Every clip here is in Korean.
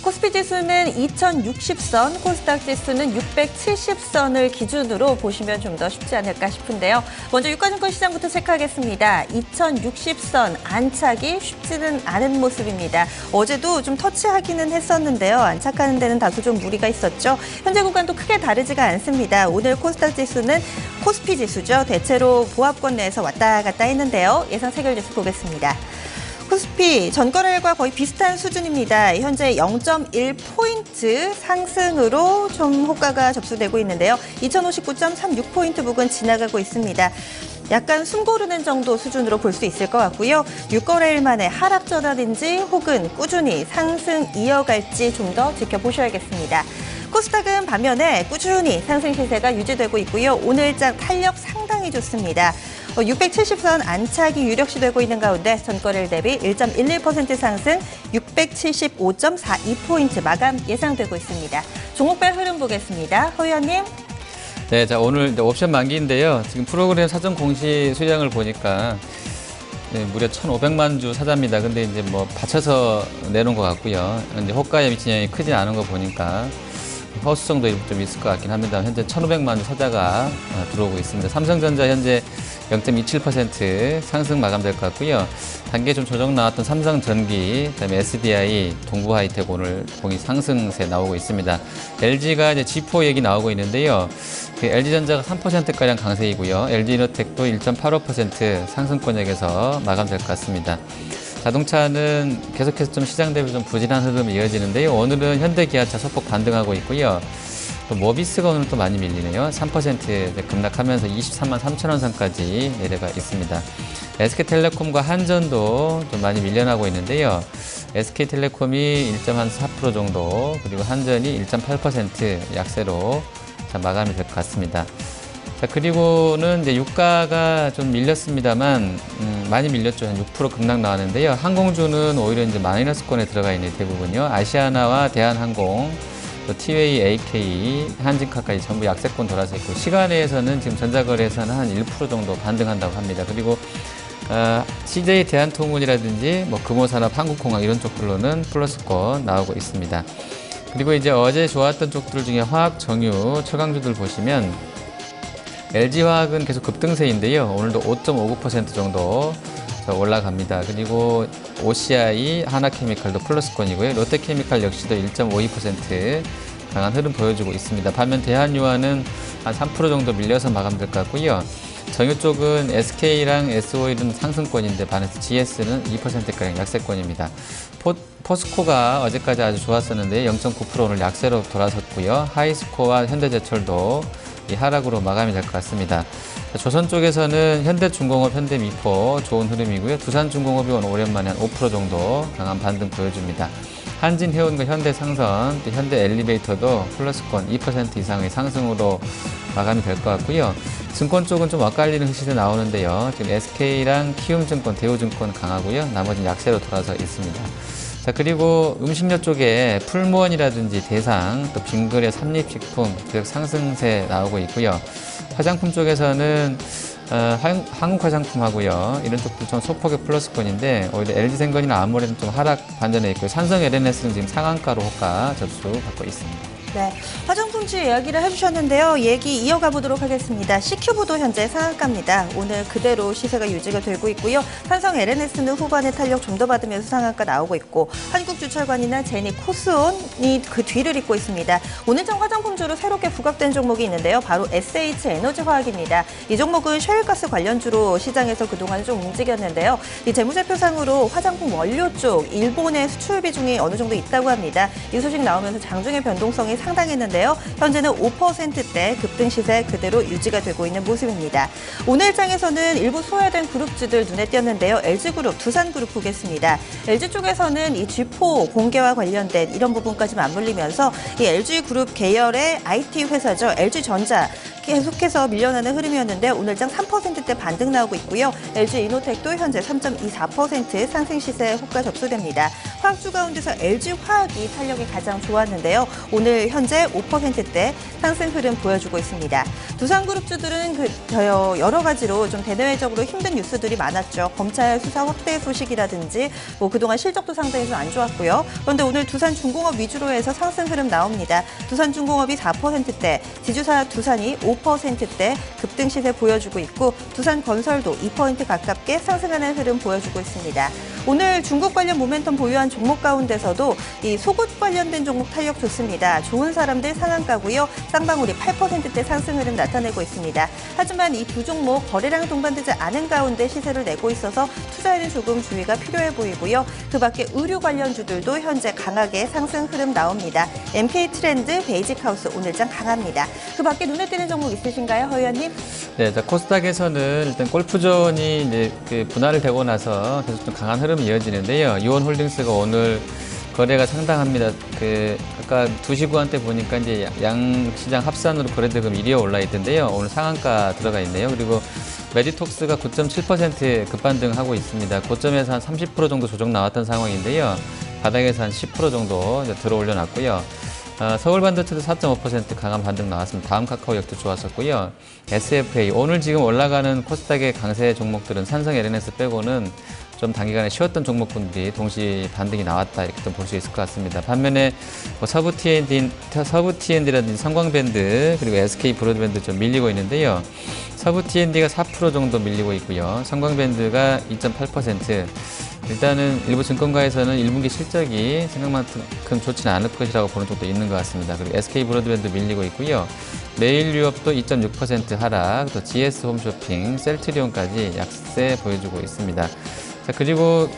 코스피 지수는 2060선, 코스닥 지수는 670선을 기준으로 보시면 좀 더 쉽지 않을까 싶은데요. 먼저 유가증권 시장부터 체크하겠습니다. 2060선 안착이 쉽지는 않은 모습입니다. 어제도 좀 터치하기는 했었는데요. 안착하는 데는 다소 좀 무리가 있었죠. 현재 구간도 크게 다르지가 않습니다. 오늘 코스닥 지수는 코스피 지수죠. 대체로 보합권 내에서 왔다 갔다 했는데요. 예상 체결 지수 보겠습니다. 코스피 전거래일과 거의 비슷한 수준입니다. 현재 0.1포인트 상승으로 좀 호가가 접수되고 있는데요. 2059.36포인트 부근 지나가고 있습니다. 약간 숨고르는 정도 수준으로 볼 수 있을 것 같고요. 6거래일 만에 하락 전환인지 혹은 꾸준히 상승 이어갈지 좀 더 지켜보셔야겠습니다. 코스닥은 반면에 꾸준히 상승 시세가 유지되고 있고요. 오늘장 탄력 상당히 좋습니다. 670선 안착이 유력시되고 있는 가운데 전거래일 대비 1.11% 상승 675.42포인트 마감 예상되고 있습니다. 종목별 흐름 보겠습니다. 허 의원님. 네, 자 오늘 옵션 만기인데요. 지금 프로그램 사전 공시 수량을 보니까 무려 1,500만 주 사자입니다. 근데 이제 뭐 받쳐서 내놓은 것 같고요. 근데 호가에 미친 영향이 크지 않은 거 보니까 허수성도 좀 있을 것 같긴 합니다. 현재 1,500만 주 사자가 들어오고 있습니다. 삼성전자 현재 0.27% 상승 마감될 것 같고요. 단계 좀 조정 나왔던 삼성전기, 그다음에 SDI, 동부하이텍 오늘 공이 상승세 나오고 있습니다. LG가 이제 G4 얘기 나오고 있는데요. 그 LG전자가 3%가량 강세이고요. LG이노텍도 1.85% 상승권역에서 마감될 것 같습니다. 자동차는 계속해서 좀 시장 대비 좀 부진한 흐름이 이어지는데요. 오늘은 현대기아차 소폭 반등하고 있고요. 또 모비스가 오늘 또 많이 밀리네요. 3% 급락하면서 23만 3천 원 선까지 내려가 있습니다. SK텔레콤과 한전도 좀 많이 밀려나고 있는데요. SK텔레콤이 1.4% 정도, 그리고 한전이 1.8% 약세로 마감이 될 것 같습니다. 자, 그리고는 이제 유가가 좀 밀렸습니다만, 많이 밀렸죠. 한 6% 급락 나왔는데요. 항공주는 오히려 이제 마이너스권에 들어가 있는 대부분요. 아시아나와 대한항공, 또 티웨이, AK, 한진카까지 전부 약세권 돌아서 있고, 시간외에서는 지금 전자거래에서는 한 1% 정도 반등한다고 합니다. 그리고 CJ 대한통운이라든지 뭐 금호산업, 한국공항 이런 쪽들로는 플러스권 나오고 있습니다. 그리고 이제 어제 좋았던 쪽들 중에 화학, 정유, 철강주들 보시면 LG화학은 계속 급등세인데요. 오늘도 5.59% 정도 올라갑니다. 그리고 OCI, 하나케미칼도 플러스권이고요. 롯데케미칼 역시도 1.52% 강한 흐름 보여주고 있습니다. 반면 대한유화는 한 3% 정도 밀려서 마감될 것 같고요. 정유 쪽은 SK랑 SO일은 상승권인데 반해서 GS는 2%가량 약세권입니다. 포스코가 어제까지 아주 좋았었는데 0.9% 오늘 약세로 돌아섰고요. 하이스코와 현대제철도 이 하락으로 마감이 될 것 같습니다. 조선 쪽에서는 현대중공업, 현대미포 좋은 흐름이고요. 두산중공업이 오늘 오랜만에 한 5% 정도 강한 반등 보여줍니다. 한진해운과 현대상선, 또 현대엘리베이터도 플러스권 2% 이상의 상승으로 마감이 될 것 같고요. 증권 쪽은 좀 엇갈리는 흐시도 나오는데요. 지금 SK랑 키움증권, 대우증권 강하고요. 나머지는 약세로 돌아서 있습니다. 자, 그리고 음식료 쪽에 풀무원이라든지 대상, 또 빙그레, 삼립식품 계속 상승세 나오고 있고요. 화장품 쪽에서는 한국화장품하고요. 이런 쪽도 좀 소폭의 플러스권인데 오히려 LG생건이나 아모레는 좀 하락 반전해 있고요. 삼성 LNS는 지금 상한가로 호가 접수받고 있습니다. 네, 화장품주 이야기를 해주셨는데요. 얘기 이어가 보도록 하겠습니다. CQ부도 현재 상한가입니다. 오늘 그대로 시세가 유지가 되고 있고요. 삼성 LNS는 후반에 탄력 좀 더 받으면서 상한가 나오고 있고 한국주철관이나 제니, 코스온이 그 뒤를 잇고 있습니다. 오늘장 화장품주로 새롭게 부각된 종목이 있는데요. 바로 SH에너지화학입니다. 이 종목은 셰일가스 관련주로 시장에서 그동안 좀 움직였는데요. 이 재무제표상으로 화장품 원료 쪽 일본의 수출 비중이 어느 정도 있다고 합니다. 이 소식 나오면서 장중의 변동성이 상당했는데요. 현재는 5%대 급등 시세 그대로 유지가 되고 있는 모습입니다. 오늘 장에서는 일부 소외된 그룹주들 눈에 띄었는데요. LG그룹, 두산그룹 보겠습니다. LG 쪽에서는 이 G4 공개와 관련된 이런 부분까지 맞물리면서 이 LG그룹 계열의 IT 회사죠. LG전자 계속해서 밀려나는 흐름이었는데 오늘장 3%대 반등 나오고 있고요. LG 이노텍도 현재 3.24% 상승 시세에 호가 접수됩니다. 화학주 가운데서 LG 화학이 탄력이 가장 좋았는데요. 오늘 현재 5%대 상승 흐름 보여주고 있습니다. 두산그룹주들은 여러 가지로 좀 대내외적으로 힘든 뉴스들이 많았죠. 검찰 수사 확대 소식이라든지 그동안 실적도 상당히 좀 안 좋았고요. 그런데 오늘 두산중공업 위주로 해서 상승 흐름 나옵니다. 두산중공업이 4%대, 지주사 두산이 5%대 급등 시세 보여주고 있고 두산건설도 2% 가깝게 상승하는 흐름 보여주고 있습니다. 오늘 중국 관련 모멘텀 보유한 종목 가운데서도 이 속옷 관련된 종목 탄력 좋습니다. 좋은 사람들 상한가고요. 쌍방울이 8%대 상승 흐름 나타내고 있습니다. 하지만 이 두 종목 거래량 동반되지 않은 가운데 시세를 내고 있어서 투자에는 조금 주의가 필요해 보이고요. 그 밖에 의류 관련주들도 현재 강하게 상승 흐름 나옵니다. MK트렌드, 베이직하우스 오늘장 강합니다. 그 밖에 눈에 띄는 종목 있으신가요, 허 의원님? 네, 자, 코스닥에서는 일단 골프존이 이제 분할을 되고 나서 계속 좀 강한 흐름이 이어지는데요. 이원홀딩스가 오늘 거래가 상당합니다. 아까 2시 구간대 보니까 이제 양시장 합산으로 거래대금 1위에 올라 있던데요. 오늘 상한가 들어가 있네요. 그리고 메디톡스가 9.7% 급반등하고 있습니다. 고점에서 한 30% 정도 조정 나왔던 상황인데요. 바닥에서 한 10% 정도 들어 올려놨고요. 서울반도체도 4.5% 강한 반등 나왔습니다. 다음 카카오역도 좋았었고요. SFA, 오늘 지금 올라가는 코스닥의 강세 종목들은 삼성 LNS 빼고는 좀 단기간에 쉬었던 종목군들이 동시 반등이 나왔다 이렇게 좀 볼 수 있을 것 같습니다. 반면에 서부 T&D라든지 성광밴드 그리고 SK 브로드밴드 좀 밀리고 있는데요. 서부 T&D가 4% 정도 밀리고 있고요. 성광밴드가 2.8%. 일단은 일부 증권가에서는 1분기 실적이 생각만큼 좋지는 않을 것이라고 보는 쪽도 있는 것 같습니다. 그리고 SK 브로드밴드 밀리고 있고요. 메일유업도 2.6% 하락, 또 GS 홈쇼핑, 셀트리온까지 약세 보여주고 있습니다. 자, 그리고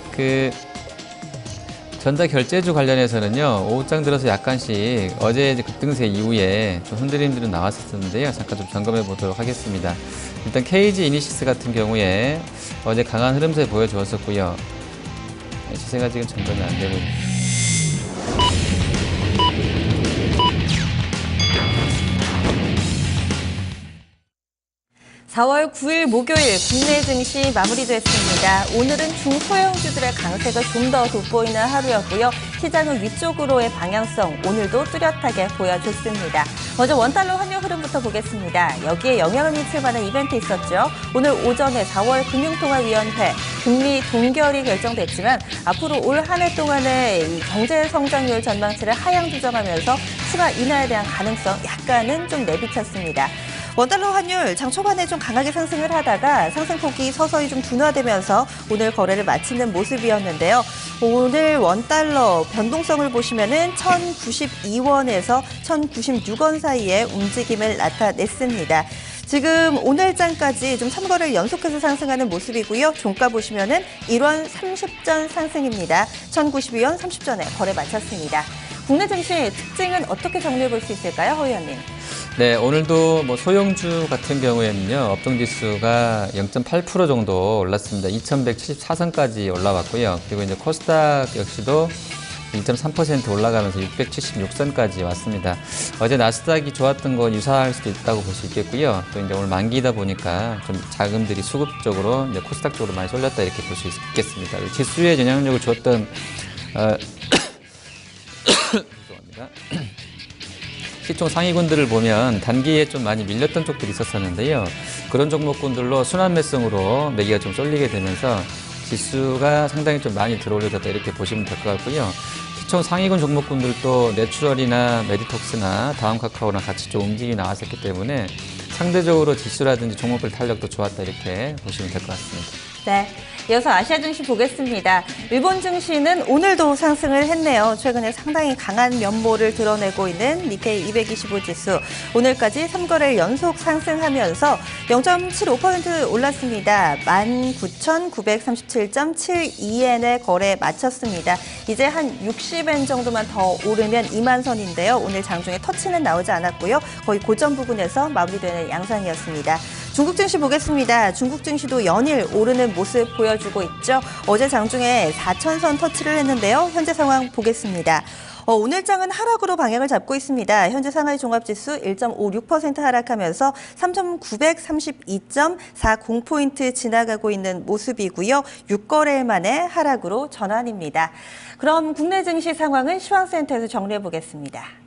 전자결제주 관련해서는요, 오후장 들어서 약간씩 어제 급등세 이후에 좀 흔들림들은 나왔었는데요. 잠깐 좀 점검해 보도록 하겠습니다. 일단 KG 이니시스 같은 경우에 어제 강한 흐름세 보여주었었고요. 시세가 지금 점검이 안 되고 있습니다. 4월 9일 목요일 국내 증시 마무리됐습니다. 오늘은 중소형주들의 강세가 좀 더 돋보이는 하루였고요. 시장은 위쪽으로의 방향성 오늘도 뚜렷하게 보여줬습니다. 먼저 원달러 환율 흐름부터 보겠습니다. 여기에 영향을 미칠 만한 이벤트 있었죠. 오늘 오전에 4월 금융통화위원회 금리 동결이 결정됐지만 앞으로 올 한 해 동안의 이 경제 성장률 전망치를 하향 조정하면서 추가 인하에 대한 가능성 약간은 좀 내비쳤습니다. 원달러 환율 장 초반에 좀 강하게 상승을 하다가 상승폭이 서서히 좀 둔화되면서 오늘 거래를 마치는 모습이었는데요. 오늘 원달러 변동성을 보시면은 1,092원에서 1,096원 사이에 움직임을 나타냈습니다. 지금 오늘장까지 좀 3거래를 연속해서 상승하는 모습이고요. 종가 보시면은 1원 30전 상승입니다. 1,092원 30전에 거래 마쳤습니다. 국내 증시 특징은 어떻게 정리해 볼 수 있을까요, 허 의원님? 네, 오늘도 소형주 같은 경우에는요, 업종지수가 0.8% 정도 올랐습니다. 2,174선까지 올라왔고요. 그리고 이제 코스닥 역시도 1.3% 올라가면서 676선까지 왔습니다. 어제 나스닥이 좋았던 건 유사할 수도 있다고 볼 수 있겠고요. 또 이제 오늘 만기다 보니까 좀 자금들이 수급 쪽으로 이제 코스닥 쪽으로 많이 쏠렸다 이렇게 볼 수 있겠습니다. 지수에 영향력을 줬던 죄송합니다. 시총 상위군들을 보면 단기에 좀 많이 밀렸던 쪽들이 있었었는데요. 그런 종목군들로 순환매성으로 매기가 좀 쏠리게 되면서 지수가 상당히 좀 많이 들어올려졌다 이렇게 보시면 될 것 같고요. 시총 상위군 종목군들도 내추럴이나 메디톡스나 다음카카오랑 같이 좀 움직임이 나왔었기 때문에 상대적으로 지수라든지 종목별 탄력도 좋았다 이렇게 보시면 될 것 같습니다. 네. 이어서 아시아 증시 보겠습니다. 일본 증시는 오늘도 상승을 했네요. 최근에 상당히 강한 면모를 드러내고 있는 니케이 225 지수. 오늘까지 3거래일 연속 상승하면서 0.75% 올랐습니다. 19,937.72엔에 거래 마쳤습니다. 이제 한 60엔 정도만 더 오르면 2만 선인데요. 오늘 장중에 터치는 나오지 않았고요. 거의 고점 부근에서 마무리되는 양상이었습니다. 중국 증시 보겠습니다. 중국 증시도 연일 오르는 모습 보여주고 있죠. 어제 장중에 4,000선 터치를 했는데요. 현재 상황 보겠습니다. 오늘 장은 하락으로 방향을 잡고 있습니다. 현재 상하이 종합지수 1.56% 하락하면서 3,932.40포인트 지나가고 있는 모습이고요. 6거래일 만에 하락으로 전환입니다. 그럼 국내 증시 상황은 시황센터에서 정리해 보겠습니다.